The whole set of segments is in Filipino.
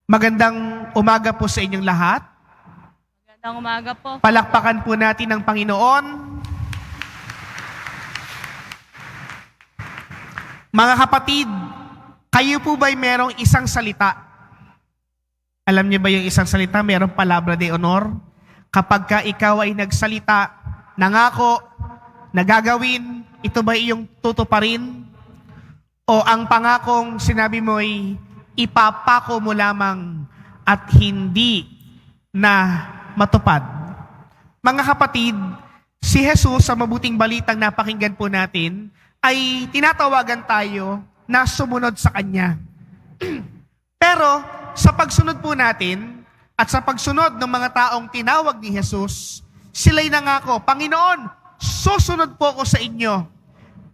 Magandang umaga po sa inyong lahat. Magandang umaga po. Palakpakan po natin ang Panginoon. Mga kapatid, kayo po ba'y merong isang salita? Alam niyo ba yung isang salita? Merong palabra de honor. Kapag ka ikaw ay nagsalita, nangako, nagagawin, ito ba iyong tutuparin? O ang pangakong sinabi mo ay ipapako mo lamang at hindi na matupad? Mga kapatid, si Jesus sa mabuting balitang napakinggan po natin ay tinatawagan tayo na sumunod sa Kanya. Pero sa pagsunod po natin at sa pagsunod ng mga taong tinawag ni Jesus, sila'y nangako, Panginoon, susunod po ako sa inyo.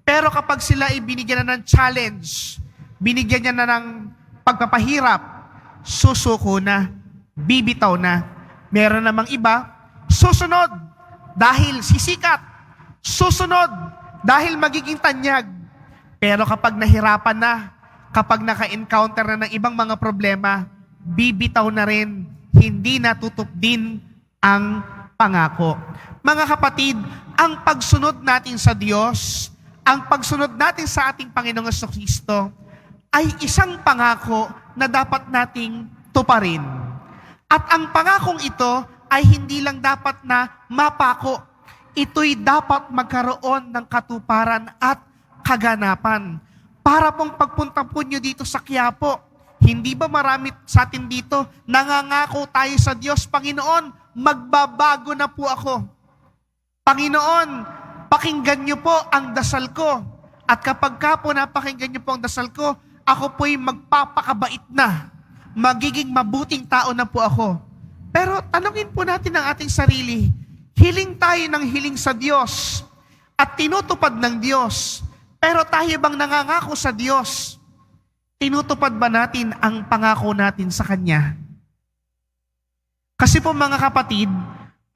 Pero kapag sila ay binigyan na ng challenge, binigyan niya na ng pagpapahirap, susuko na, bibitaw na. Meron namang iba, susunod dahil sisikat, susunod dahil magiging tanyag. Pero kapag nahirapan na, kapag naka-encounter na ng ibang mga problema, bibitaw na rin, hindi natutup din ang pangako. Mga kapatid, ang pagsunod natin sa Diyos, ang pagsunod natin sa ating Panginoong Jesucristo, ay isang pangako na dapat nating tuparin. At ang pangakong ito ay hindi lang dapat na mapako. Ito'y dapat magkaroon ng katuparan at kaganapan. Para pong pagpunta po nyo dito sa Quiapo, hindi ba marami sa atin dito, nangangako tayo sa Diyos, Panginoon, magbabago na po ako. Panginoon, pakinggan nyo po ang dasal ko. At kapag ka po napakinggan nyo po ang dasal ko, ako po'y magpapakabait na. Magiging mabuting tao na po ako. Pero tanungin po natin ang ating sarili. Hiling tayo ng hiling sa Diyos at tinutupad ng Diyos. Pero tayo bang nangangako sa Diyos? Tinutupad ba natin ang pangako natin sa Kanya? Kasi po mga kapatid,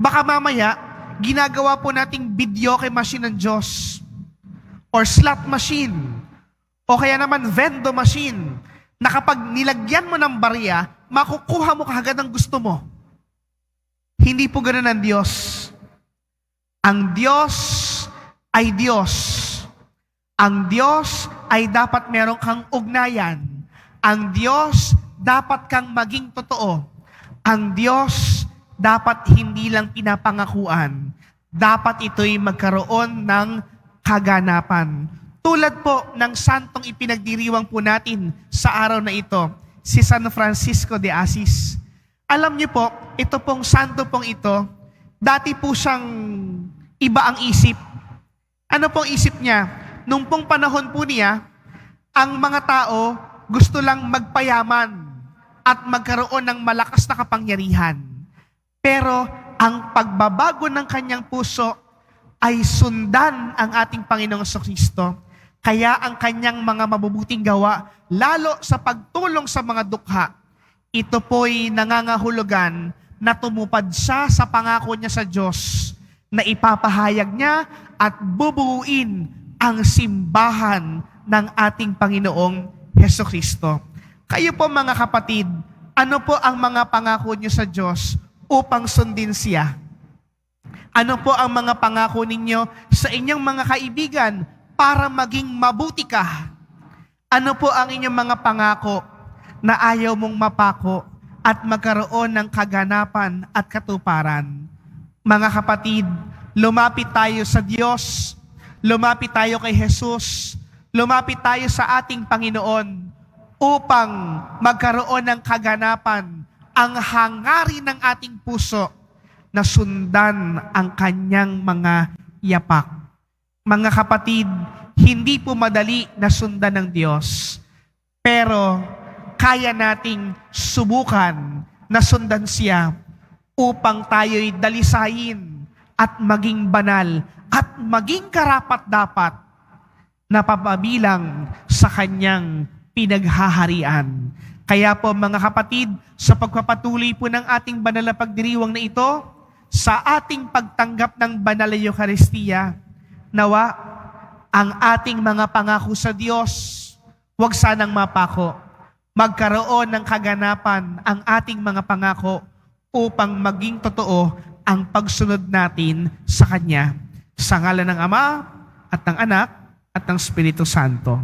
baka mamaya ginagawa po nating videoke machine ng Diyos or slot machine. O kaya naman vendo machine, na kapag nilagyan mo ng barya, makukuha mo kaagad ang gusto mo. Hindi po ganun ang Diyos. Ang Diyos ay Diyos. Ang Diyos ay dapat meron kang ugnayan. Ang Diyos dapat kang maging totoo. Ang Diyos dapat hindi lang pinapangakuan. Dapat ito'y magkaroon ng kaganapan. Tulad po ng santong ipinagdiriwang po natin sa araw na ito, si San Francisco de Assis. Alam niyo po, ito pong santo pong ito, dati po siyang iba ang isip. Ano pong isip niya? Nung pong panahon po niya, ang mga tao gusto lang magpayaman at magkaroon ng malakas na kapangyarihan. Pero ang pagbabago ng kanyang puso ay sundan ang ating Panginoong Jesucristo. Kaya ang kanyang mga mabubuting gawa, lalo sa pagtulong sa mga dukha, ito po'y nangangahulugan na tumupad siya sa pangako niya sa Diyos na ipapahayag niya at bubuuin ang simbahan ng ating Panginoong Jesucristo. Kayo po mga kapatid, ano po ang mga pangako niyo sa Diyos upang sundin siya? Ano po ang mga pangako ninyo sa inyong mga kaibigan para maging mabuti ka? Ano po ang inyong mga pangako na ayaw mong mapako at magkaroon ng kaganapan at katuparan? Mga kapatid, lumapit tayo sa Diyos, lumapit tayo kay Jesus, lumapit tayo sa ating Panginoon upang magkaroon ng kaganapan ang hangarin ng ating puso na sundan ang kanyang mga yapak. Mga kapatid, hindi po madali na sundan ng Diyos, pero kaya nating subukan na sundan siya upang tayo'y dalisayin at maging banal at maging karapat-dapat na papabilang sa kanyang pinaghaharian. Kaya po mga kapatid, sa pagpapatuloy po ng ating banal na pagdiriwang na ito, sa ating pagtanggap ng banal na Eucharistia, nawa ang ating mga pangako sa Diyos, huwag sanang mapako. magkaroon ng kaganapan ang ating mga pangako upang maging totoo ang pagsunod natin sa Kanya. Sa ngalan ng Ama at ng Anak at ng Espiritu Santo.